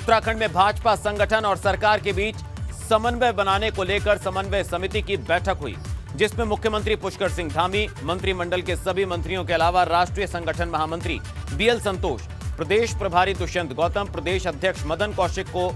उत्तराखंड में भाजपा संगठन और सरकार के बीच समन्वय बनाने को लेकर समन्वय समिति की बैठक हुई, जिसमें मुख्यमंत्री पुष्कर सिंह धामी, मंत्रिमंडल के सभी मंत्रियों के अलावा राष्ट्रीय संगठन महामंत्री बीएल संतोष, प्रदेश प्रभारी दुष्यंत गौतम, प्रदेश अध्यक्ष मदन कौशिक को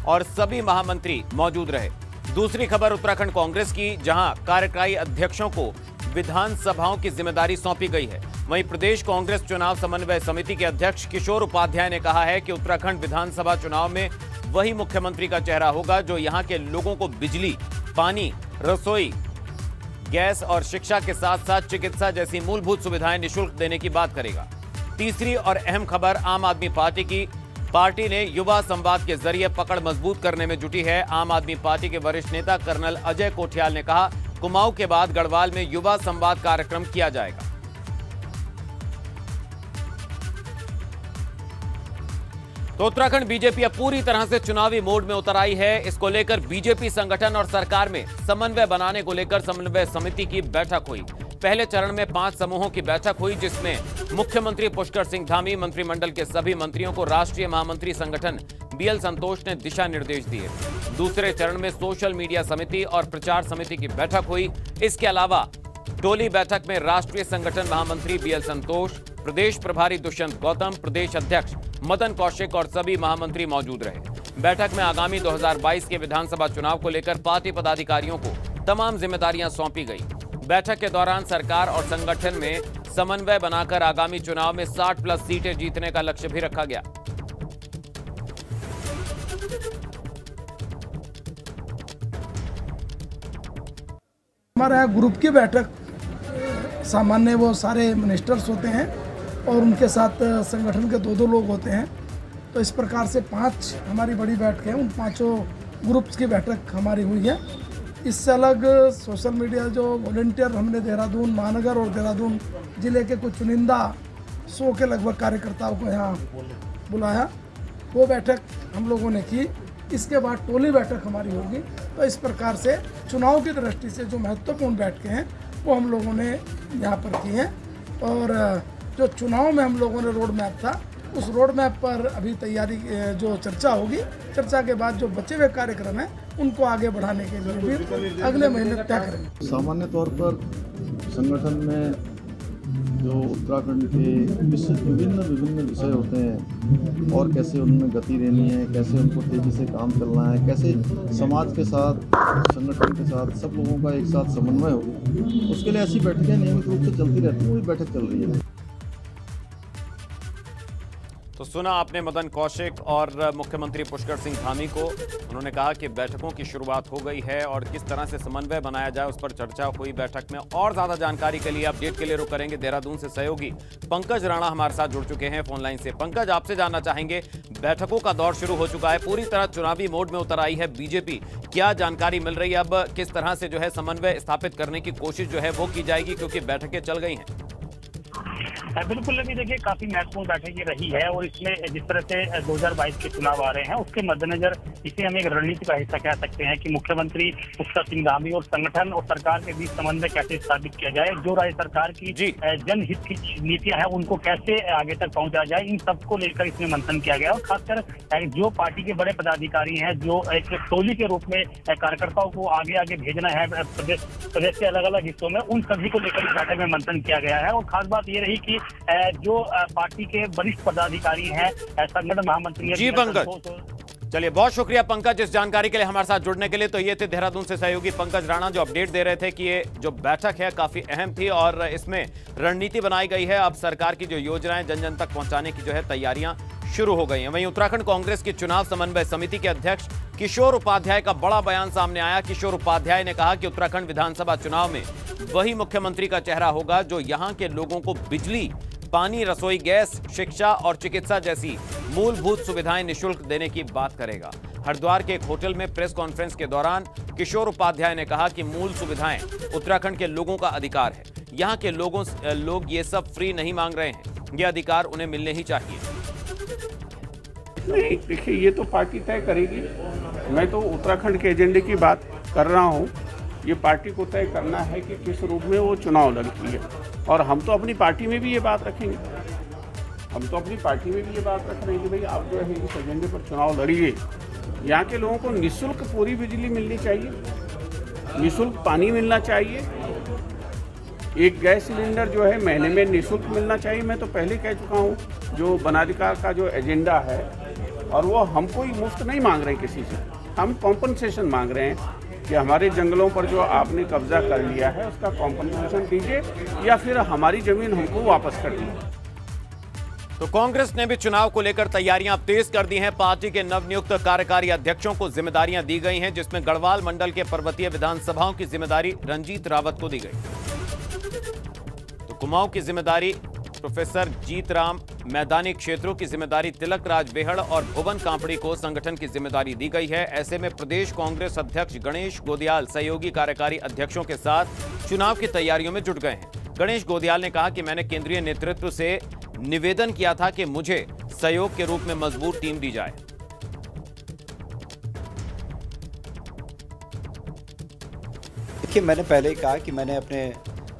और सभी महामंत्री मौजूद रहे। दूसरी खबर उत्तराखंड कांग्रेस की, जहां कार्यकारी अध्यक्षों को विधानसभाओं की जिम्मेदारी सौंपी गई है। वहीं प्रदेश कांग्रेस चुनाव समन्वय समिति के अध्यक्ष किशोर उपाध्याय ने कहा है कि उत्तराखंड विधानसभा चुनाव में वही मुख्यमंत्री का चेहरा होगा जो यहां के लोगों को बिजली, पानी, रसोई, गैस और शिक्षा के साथ साथ चिकित्सा जैसी मूलभूत सुविधाएं निःशुल्क देने की बात करेगा। तीसरी और अहम खबर आम आदमी पार्टी की। पार्टी ने युवा संवाद के जरिए पकड़ मजबूत करने में जुटी है। आम आदमी पार्टी के वरिष्ठ नेता कर्नल अजय कोठियाल ने कहा, कुमाऊं के बाद गढ़वाल में युवा संवाद कार्यक्रम किया जाएगा। तो उत्तराखंड बीजेपी अब पूरी तरह से चुनावी मोड में उतर आई है। इसको लेकर बीजेपी संगठन और सरकार में समन्वय बनाने को लेकर समन्वय समिति की बैठक हुई। पहले चरण में 5 समूहों की बैठक हुई, जिसमें मुख्यमंत्री पुष्कर सिंह धामी, मंत्रिमंडल के सभी मंत्रियों को राष्ट्रीय महामंत्री संगठन बीएल संतोष ने दिशा निर्देश दिए। दूसरे चरण में सोशल मीडिया समिति और प्रचार समिति की बैठक हुई। इसके अलावा टोली बैठक में राष्ट्रीय संगठन महामंत्री बीएल संतोष, प्रदेश प्रभारी दुष्यंत गौतम, प्रदेश अध्यक्ष मदन कौशिक और सभी महामंत्री मौजूद रहे। बैठक में आगामी 2022 के विधानसभा चुनाव को लेकर पार्टी पदाधिकारियों को तमाम जिम्मेदारियां सौंपी गई। बैठक के दौरान सरकार और संगठन में समन्वय बनाकर आगामी चुनाव में 60+ सीटें जीतने का लक्ष्य भी रखा गया। हमारे यहाँ ग्रुप की बैठक सामान्य वो सारे मिनिस्टर्स होते हैं और उनके साथ संगठन के 2-2 लोग होते हैं। तो इस प्रकार से 5 हमारी बड़ी बैठक है, उन 5 ग्रुप्स की बैठक हमारी हुई है। इससे अलग सोशल मीडिया जो वॉलंटियर हमने देहरादून महानगर और देहरादून जिले के कुछ चुनिंदा 100 के लगभग कार्यकर्ताओं को यहाँ बुलाया, वो बैठक हम लोगों ने की। इसके बाद टोली बैठक हमारी होगी। तो इस प्रकार से चुनाव की दृष्टि से जो महत्वपूर्ण बैठकें हैं वो हम लोगों ने यहाँ पर की हैं। और जो चुनाव में हम लोगों ने रोड मैप था, उस रोड मैप पर अभी तैयारी जो चर्चा होगी, चर्चा के बाद जो बचे हुए कार्यक्रम हैं उनको आगे बढ़ाने के लिए भी अगले महीने तय करेंगे। सामान्य तौर पर संगठन में जो उत्तराखंड के विभिन्न विषय होते हैं और कैसे उनमें गति देनी है, कैसे उनको तेजी से काम करना है, कैसे समाज के साथ, संगठन के साथ सब लोगों का एक साथ समन्वय हो, उसके लिए ऐसी बैठकें नियमित रूप से चलती रहती हैं। वही बैठक चल रही है। तो सुना आपने मदन कौशिक और मुख्यमंत्री पुष्कर सिंह धामी को। उन्होंने कहा कि बैठकों की शुरुआत हो गई है और किस तरह से समन्वय बनाया जाए उस पर चर्चा हुई बैठक में। और ज्यादा जानकारी के लिए, अपडेट के लिए रुक करेंगे देहरादून से सहयोगी पंकज राणा हमारे साथ जुड़ चुके हैं फोन लाइन से। पंकज, आपसे जानना चाहेंगे, बैठकों का दौर शुरू हो चुका है, पूरी तरह चुनावी मोड में उतर आई है बीजेपी, क्या जानकारी मिल रही है? अब किस तरह से जो है समन्वय स्थापित करने की कोशिश जो है वो की जाएगी, क्योंकि बैठकें चल गई हैं? बिल्कुल, अभी देखिए काफी महत्वपूर्ण बैठक ये रही है और इसमें जिस तरह से 2022 के चुनाव आ रहे हैं उसके मद्देनजर इसे हम एक रणनीति का हिस्सा कह सकते हैं कि मुख्यमंत्री पुष्कर सिंह धामी और संगठन और सरकार के बीच समन्वय कैसे स्थापित किया जाए, जो राज्य सरकार की जनहित की नीतियां हैं उनको कैसे आगे तक पहुंचाया जाए, इन सबको लेकर इसमें मंथन किया गया। और खासकर जो पार्टी के बड़े पदाधिकारी हैं, जो एक टोली के रूप में कार्यकर्ताओं को आगे आगे भेजना है प्रदेश के अलग अलग हिस्सों में, उन सभी को लेकर इस बैठक में मंथन किया गया है। और खास बात ये रही कि जो पार्टी के वरिष्ठ पदाधिकारी हैं, संगठन महामंत्री जी पंकज, चलिए बहुत शुक्रिया पंकज इस जानकारी के लिए, हमारे साथ जुड़ने के लिए। तो ये थे देहरादून से सहयोगी पंकज राणा जो अपडेट दे रहे थे कि ये जो बैठक है काफी अहम थी और इसमें रणनीति बनाई गई है। अब सरकार की जो योजनाएं जन जन तक पहुंचाने की जो है तैयारियां शुरू हो गई हैं। वहीं उत्तराखंड कांग्रेस की चुनाव समन्वय समिति के अध्यक्ष किशोर उपाध्याय का बड़ा बयान सामने आया। किशोर उपाध्याय ने कहा कि उत्तराखंड विधानसभा चुनाव में वही मुख्यमंत्री का चेहरा होगा जो यहां के लोगों को बिजली, पानी, रसोई गैस, शिक्षा और चिकित्सा जैसी मूलभूत सुविधाएं निःशुल्क देने की बात करेगा। हरिद्वार के एक होटल में प्रेस कॉन्फ्रेंस के दौरान किशोर उपाध्याय ने कहा कि मूल सुविधाएं उत्तराखंड के लोगों का अधिकार है। यहां के लोग ये सब फ्री नहीं मांग रहे हैं, ये अधिकार उन्हें मिलने ही चाहिए। नहीं, देखिए ये तो पार्टी तय करेगी। मैं तो उत्तराखंड के एजेंडे की बात कर रहा हूँ। ये पार्टी को तय करना है कि किस रूप में वो चुनाव लड़ती है और हम तो अपनी पार्टी में भी ये बात रखेंगे। हम तो अपनी पार्टी में भी ये बात रख रहे हैं कि भाई आप जो है इस एजेंडे पर चुनाव लड़िए। यहाँ के लोगों को निःशुल्क पूरी बिजली मिलनी चाहिए, निःशुल्क पानी मिलना चाहिए, एक गैस सिलेंडर जो है महीने में निःशुल्क मिलना चाहिए। मैं तो पहले कह चुका हूँ, जो वनाधिकार का जो एजेंडा है, और वो हम कोई मुफ्त नहीं मांग रहे हैं किसी से, हम कॉम्पनसेशन मांग रहे हैं कि हमारे जंगलों पर जो आपने कब्जा कर लिया है उसका कॉम्पनसेशन दीजिए या फिर हमारी ज़मीन हमको वापस कर दीजिए। तो कांग्रेस ने भी चुनाव को लेकर तैयारियां तेज कर दी हैं। पार्टी के नवनियुक्त कार्यकारी अध्यक्षों को जिम्मेदारियां दी गई हैं, जिसमें गढ़वाल मंडल के पर्वतीय विधानसभाओं की जिम्मेदारी रंजीत रावत को दी गई। तो कुमाऊं की जिम्मेदारी प्रोफेसर जीतराम, मैदानी क्षेत्रों की जिम्मेदारी तिलक राज बेहड़ और भुवन कांपड़ी को संगठन की जिम्मेदारी दी गई है। ऐसे में प्रदेश कांग्रेस अध्यक्ष गणेश गोदियाल सहयोगी कार्यकारी अध्यक्षों के साथ चुनाव की तैयारियों में जुट गए हैं। गणेश गोदियाल ने कहा कि मैंने केंद्रीय नेतृत्व से निवेदन किया था कि मुझे सहयोग के रूप में मजबूत टीम दी जाए। देखिए, मैंने पहले ही कहा कि मैंने अपने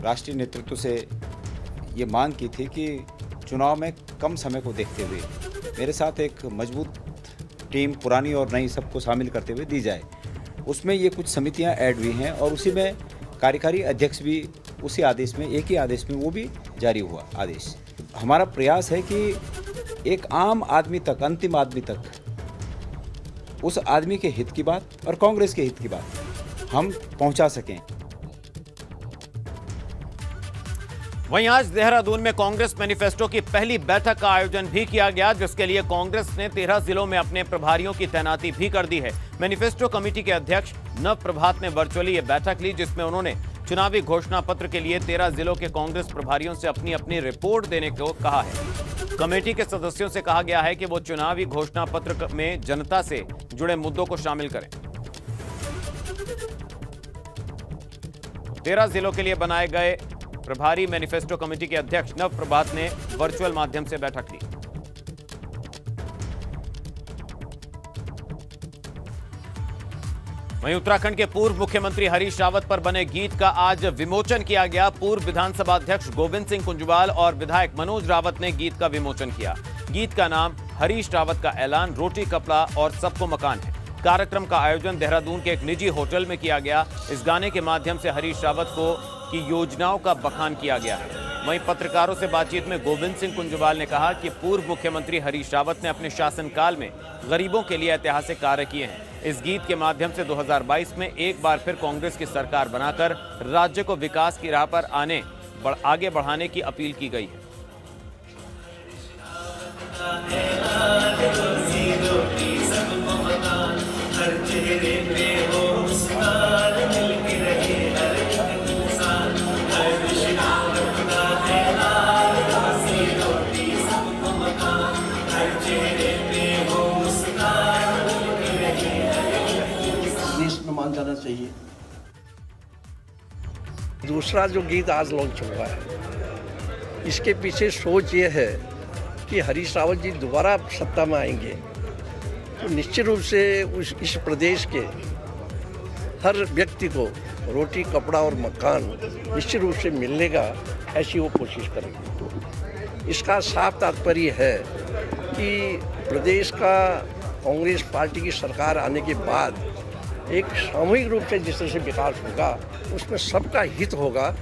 राष्ट्रीय नेतृत्व से ये मांग की थी कि चुनाव में कम समय को देखते हुए मेरे साथ एक मजबूत टीम पुरानी और नई सबको शामिल करते हुए दी जाए। उसमें ये कुछ समितियां ऐड हुई हैं और उसी में कार्यकारी अध्यक्ष भी उसी आदेश में, एक ही आदेश में वो भी जारी हुआ आदेश। हमारा प्रयास है कि एक आम आदमी तक, अंतिम आदमी तक, उस आदमी के हित की बात और कांग्रेस के हित की बात हम पहुंचा सकें। वहीं आज देहरादून में कांग्रेस मैनिफेस्टो की पहली बैठक का आयोजन भी किया गया, जिसके लिए कांग्रेस ने 13 जिलों में अपने प्रभारियों की तैनाती भी कर दी है। मैनिफेस्टो कमेटी के अध्यक्ष नव प्रभात ने वर्चुअली ये बैठक ली, जिसमें उन्होंने चुनावी घोषणा पत्र के लिए 13 जिलों के कांग्रेस प्रभारियों से अपनी अपनी रिपोर्ट देने को कहा है। कमेटी के सदस्यों से कहा गया है कि वो चुनावी घोषणा पत्र में जनता से जुड़े मुद्दों को शामिल करें। 13 जिलों के लिए बनाए गए प्रभारी मैनिफेस्टो कमेटी के अध्यक्ष नव प्रभात ने वर्चुअल माध्यम से बैठक ली। वहीं उत्तराखंड के पूर्व मुख्यमंत्री हरीश रावत पर बने गीत का आज विमोचन किया गया। पूर्व विधानसभा अध्यक्ष गोविंद सिंह कुंजवाल और विधायक मनोज रावत ने गीत का विमोचन किया। गीत का नाम हरीश रावत का ऐलान, रोटी कपड़ा और सबको मकान है। कार्यक्रम का आयोजन देहरादून के एक निजी होटल में किया गया। इस गाने के माध्यम से हरीश रावत की योजनाओं का बखान किया गया है। वहीं पत्रकारों से बातचीत में गोविंद सिंह कुंजवाल ने कहा कि पूर्व मुख्यमंत्री हरीश रावत ने अपने शासनकाल में गरीबों के लिए ऐतिहासिक कार्य किए हैं। इस गीत के माध्यम से 2022 में एक बार फिर कांग्रेस की सरकार बनाकर राज्य को विकास की राह पर आगे बढ़ाने की अपील की गई है। मान जाना चाहिए। दूसरा जो गीत आज लॉन्च हुआ है, इसके पीछे सोच ये है कि हरीश रावत जी दोबारा सत्ता में आएंगे तो निश्चित रूप से इस प्रदेश के हर व्यक्ति को रोटी, कपड़ा और मकान निश्चित रूप से मिलने का ऐसी वो कोशिश करेंगे। इसका साफ तात्पर्य है कि प्रदेश का कांग्रेस पार्टी की सरकार आने के बाद एक सामूहिक रूप से जिस तरह से विकास होगा उसमें सबका हित होगा।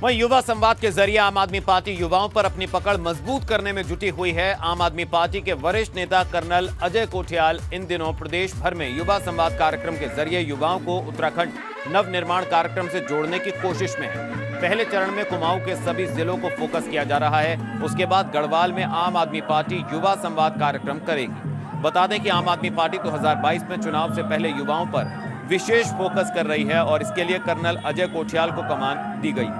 वहीं युवा संवाद के जरिए आम आदमी पार्टी युवाओं पर अपनी पकड़ मजबूत करने में जुटी हुई है। आम आदमी पार्टी के वरिष्ठ नेता कर्नल अजय कोठियाल इन दिनों प्रदेश भर में युवा संवाद कार्यक्रम के जरिए युवाओं को उत्तराखंड नवनिर्माण कार्यक्रम से जोड़ने की कोशिश में है। पहले चरण में कुमाऊं के सभी जिलों को फोकस किया जा रहा है। उसके बाद गढ़वाल में आम आदमी पार्टी युवा संवाद कार्यक्रम करेगी। बता दें कि आम आदमी पार्टी 2022 में चुनाव से पहले युवाओं पर विशेष फोकस कर रही है और इसके लिए कर्नल अजय कोठियाल को कमान दी गई।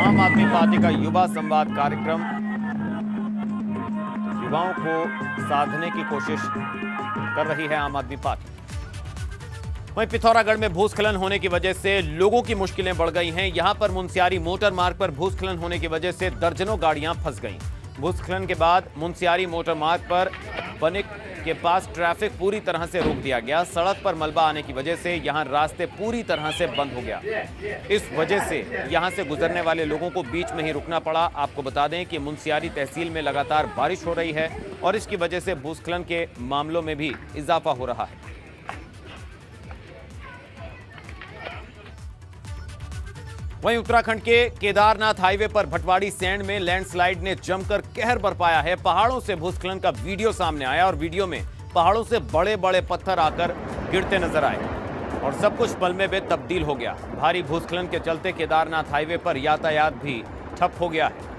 आम आदमी पार्टी का युवा संवाद कार्यक्रम युवाओं को साधने की कोशिश कर रही है आम आदमी पार्टी। वहीं पिथौरागढ़ में भूस्खलन होने की वजह से लोगों की मुश्किलें बढ़ गई हैं। यहां पर मुनस्यारी मोटर मार्ग पर भूस्खलन होने की वजह से दर्जनों गाड़ियां फंस गईं। भूस्खलन के बाद मुनस्यारी मोटर मार्ग पर बनिक के पास ट्रैफिक पूरी तरह से रोक दिया गया। सड़क पर मलबा आने की वजह से यहां रास्ते पूरी तरह से बंद हो गया। इस वजह से यहां से गुजरने वाले लोगों को बीच में ही रुकना पड़ा। आपको बता दें कि मुनस्यारी तहसील में लगातार बारिश हो रही है और इसकी वजह से भूस्खलन के मामलों में भी इजाफा हो रहा है। वहीं उत्तराखंड के केदारनाथ हाईवे पर भटवाड़ी सैंड में लैंडस्लाइड ने जमकर कहर बरपाया है। पहाड़ों से भूस्खलन का वीडियो सामने आया और वीडियो में पहाड़ों से बड़े बड़े पत्थर आकर गिरते नजर आए और सब कुछ पल में तब्दील हो गया। भारी भूस्खलन के चलते केदारनाथ हाईवे पर यातायात भी ठप हो गया है।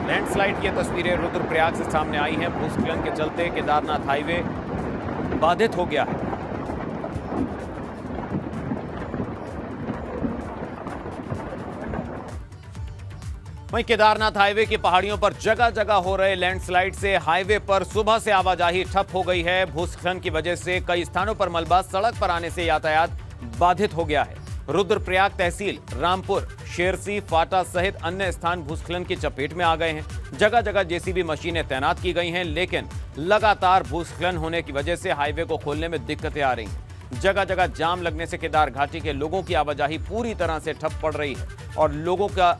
लैंडस्लाइड की तस्वीरें रुद्रप्रयाग से सामने आई हैं। भूस्खलन के चलते केदारनाथ हाईवे बाधित हो गया है। वहीं केदारनाथ हाईवे की पहाड़ियों पर जगह जगह हो रहे लैंडस्लाइड से हाईवे पर सुबह से आवाजाही ठप हो गई है। भूस्खलन की वजह से कई स्थानों पर मलबा सड़क पर आने से यातायात बाधित हो गया है। रुद्रप्रयाग तहसील, रामपुर, शेरसी, फाटा सहित अन्य स्थान भूस्खलन की चपेट में आ गए हैं। जगह जगह जेसीबी मशीनें तैनात की गई हैं, लेकिन लगातार भूस्खलन होने की वजह से हाईवे को खोलने में दिक्कतें आ रही हैं। जगह जगह जाम लगने से केदार घाटी के लोगों की आवाजाही पूरी तरह से ठप पड़ रही है और लोगों का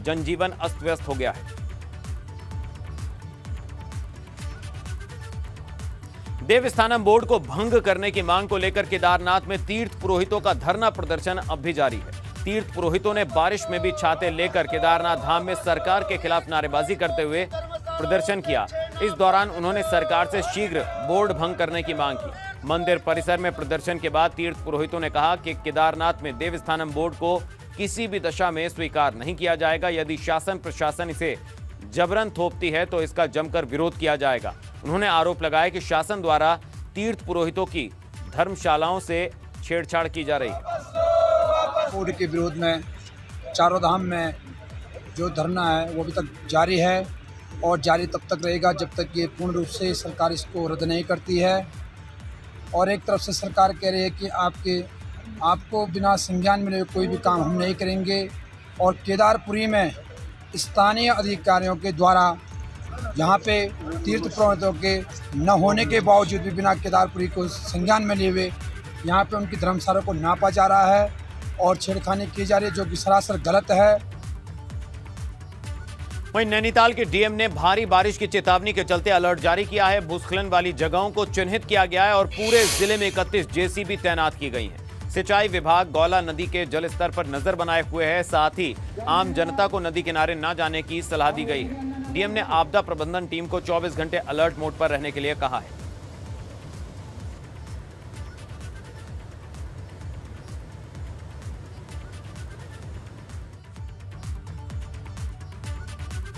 जनजीवन अस्त व्यस्त हो गया है। देवस्थानम बोर्ड को भंग करने की मांग को लेकर केदारनाथ में तीर्थ पुरोहितों का धरना प्रदर्शन अब भी जारी है। तीर्थ पुरोहितों ने बारिश में भी छाते लेकर केदारनाथ धाम में सरकार के खिलाफ नारेबाजी करते हुए प्रदर्शन किया। इस दौरान उन्होंने सरकार से शीघ्र बोर्ड भंग करने की मांग की। मंदिर परिसर में प्रदर्शन के बाद तीर्थ पुरोहितों ने कहा कि केदारनाथ में देवस्थानम बोर्ड को किसी भी दशा में स्वीकार नहीं किया जाएगा। यदि शासन प्रशासन इसे जबरन थोपती है तो इसका जमकर विरोध किया जाएगा। उन्होंने आरोप लगाया कि शासन द्वारा तीर्थ पुरोहितों की धर्मशालाओं से छेड़छाड़ की जा रही है। बोर्ड के विरोध में चारों धाम में जो धरना है वो अभी तक जारी है और जारी तब तक रहेगा जब तक ये पूर्ण रूप से सरकार इसको रद्द नहीं करती है। और एक तरफ से सरकार कह रही है कि आपको बिना संज्ञान मिले कोई भी काम हम नहीं करेंगे और केदारपुरी में स्थानीय अधिकारियों के द्वारा यहाँ पे तीर्थ पुरोहितों के न होने के बावजूद भी बिना केदारपुरी को संज्ञान में लिए हुए यहाँ पे उनकी धर्मशाला को नापा जा रहा है और छेड़खानी की जा रही है, जो कि सरासर गलत है। वहीं नैनीताल के डीएम ने भारी बारिश की चेतावनी के चलते अलर्ट जारी किया है। भूस्खलन वाली जगहों को चिन्हित किया गया है और पूरे जिले में 31 जेसीबी तैनात की गई हैं। सिंचाई विभाग गौला नदी के जल स्तर पर नजर बनाए हुए है। साथ ही आम जनता को नदी किनारे न जाने की सलाह दी गई है। डीएम ने आपदा प्रबंधन टीम को 24 घंटे अलर्ट मोड पर रहने के लिए कहा है।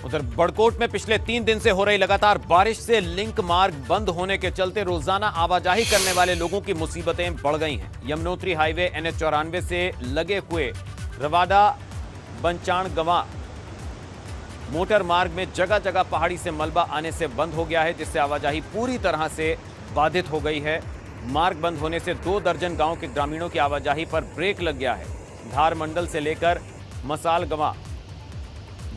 उधर बड़कोट में पिछले 3 दिन से हो रही लगातार बारिश से लिंक मार्ग बंद होने के चलते रोजाना आवाजाही करने वाले लोगों की मुसीबतें बढ़ गई हैं। यमुनोत्री हाईवे NH 94 से लगे हुए रवादा बंचाणगवा मोटर मार्ग में जगह जगह पहाड़ी से मलबा आने से बंद हो गया है, जिससे आवाजाही पूरी तरह से बाधित हो गई है। मार्ग बंद होने से 2 दर्जन गांव के ग्रामीणों की आवाजाही पर ब्रेक लग गया है। धार मंडल से लेकर मसालगवा,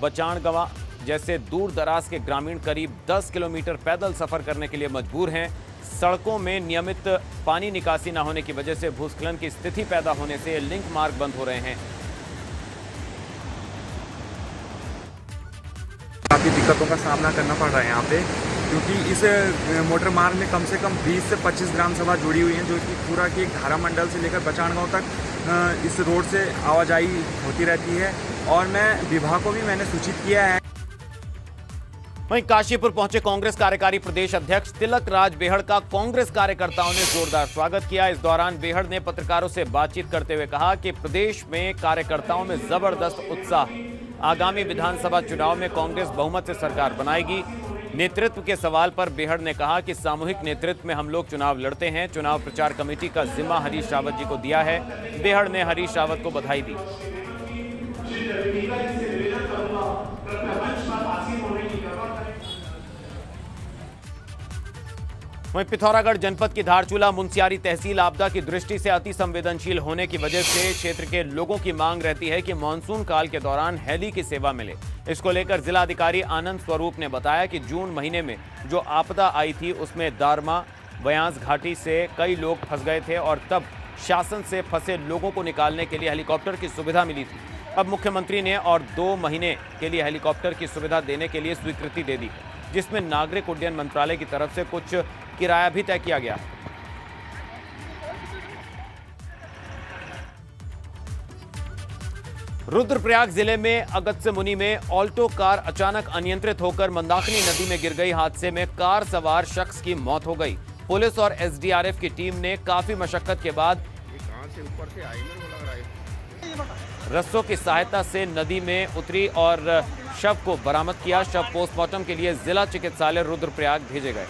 बचाणगवा जैसे दूर दराज के ग्रामीण करीब 10 किलोमीटर पैदल सफर करने के लिए मजबूर हैं। सड़कों में नियमित पानी निकासी न होने की वजह से भूस्खलन की स्थिति पैदा होने से लिंक मार्ग बंद हो रहे हैं। काफ़ी दिक्कतों का सामना करना पड़ रहा है यहाँ पे, क्योंकि इस मोटर मार्ग में कम से कम 20 से 25 ग्राम सभा जुड़ी हुई हैं, जो कि पूरा की धारा मंडल से लेकर बचाणगांव तक इस रोड से आवाजाही होती रहती है और मैं विभाग को भी मैंने सूचित किया है। वहीं काशीपुर पहुंचे कांग्रेस कार्यकारी प्रदेश अध्यक्ष तिलक राज बेहड़ का कांग्रेस कार्यकर्ताओं ने जोरदार स्वागत किया। इस दौरान बेहड़ ने पत्रकारों से बातचीत करते हुए कहा कि प्रदेश में कार्यकर्ताओं में जबरदस्त उत्साह है। आगामी विधानसभा चुनाव में कांग्रेस बहुमत से सरकार बनाएगी। नेतृत्व के सवाल पर बेहड़ ने कहा कि सामूहिक नेतृत्व में हम लोग चुनाव लड़ते हैं। चुनाव प्रचार कमेटी का जिम्मा हरीश रावत जी को दिया है। बेहड़ ने हरीश रावत को बधाई दी। वहीं पिथौरागढ़ जनपद की धारचूला मुनस्यारी तहसील आपदा की दृष्टि से अति संवेदनशील होने की वजह से क्षेत्र के लोगों की मांग रहती है कि मानसून काल के दौरान हेली की सेवा मिले। इसको लेकर जिलाधिकारी आनंद स्वरूप ने बताया कि जून महीने में जो आपदा आई थी उसमें दारमा बयास घाटी से कई लोग फंस गए थे और तब शासन से फंसे लोगों को निकालने के लिए हेलीकॉप्टर की सुविधा मिली थी। अब मुख्यमंत्री ने और 2 महीने के लिए हेलीकॉप्टर की सुविधा देने के लिए स्वीकृति दे दी, जिसमें नागरिक उड्डयन मंत्रालय की तरफ से कुछ किराया भी तय किया गया। रुद्रप्रयाग जिले में अगस्त्य मुनि में ऑल्टो कार अचानक अनियंत्रित होकर मंदाकिनी नदी में गिर गई। हादसे में कार सवार शख्स की मौत हो गई। पुलिस और एसडीआरएफ की टीम ने काफी मशक्कत के बाद रस्सों की सहायता से नदी में उतरी और शव को बरामद किया। शव पोस्टमार्टम के लिए जिला चिकित्सालय रुद्रप्रयाग भेजे गए।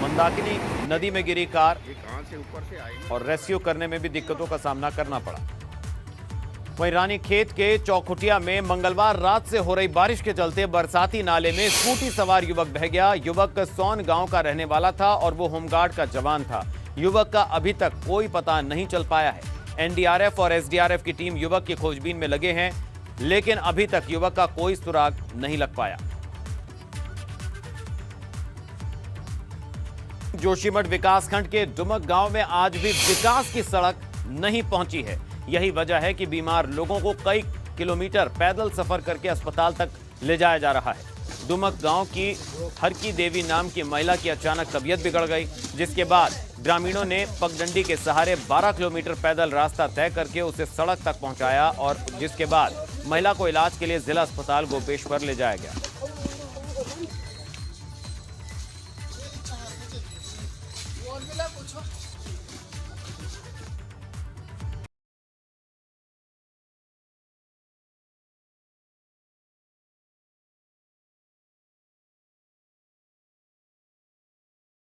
मंदाकिनी नदी में गिरी कार और रेस्क्यू करने में भी दिक्कतों का सामना करना पड़ा। वहीं रानीखेत के चौखुटिया में मंगलवार रात से हो रही बारिश के चलते बरसाती नाले में स्कूटी सवार युवक बह गया। युवक सोन गांव का रहने वाला था और वो होमगार्ड का जवान था। युवक का अभी तक कोई पता नहीं चल पाया है। एनडीआरएफ और एसडीआरएफ की टीम युवक की खोजबीन में लगे हैं, लेकिन अभी तक युवक का कोई सुराग नहीं लग पाया। जोशीमठ विकासखंड के डुमक गांव में आज भी विकास की सड़क नहीं पहुंची है। यही वजह है कि बीमार लोगों को कई किलोमीटर पैदल सफर करके अस्पताल तक ले जाया जा रहा है। डुमक गांव की हरकी देवी नाम की महिला की अचानक तबीयत बिगड़ गई, जिसके बाद ग्रामीणों ने पगडंडी के सहारे 12 किलोमीटर पैदल रास्ता तय करके उसे सड़क तक पहुंचाया और जिसके बाद महिला को इलाज के लिए जिला अस्पताल गोपेश्वर ले जाया गया। पूछो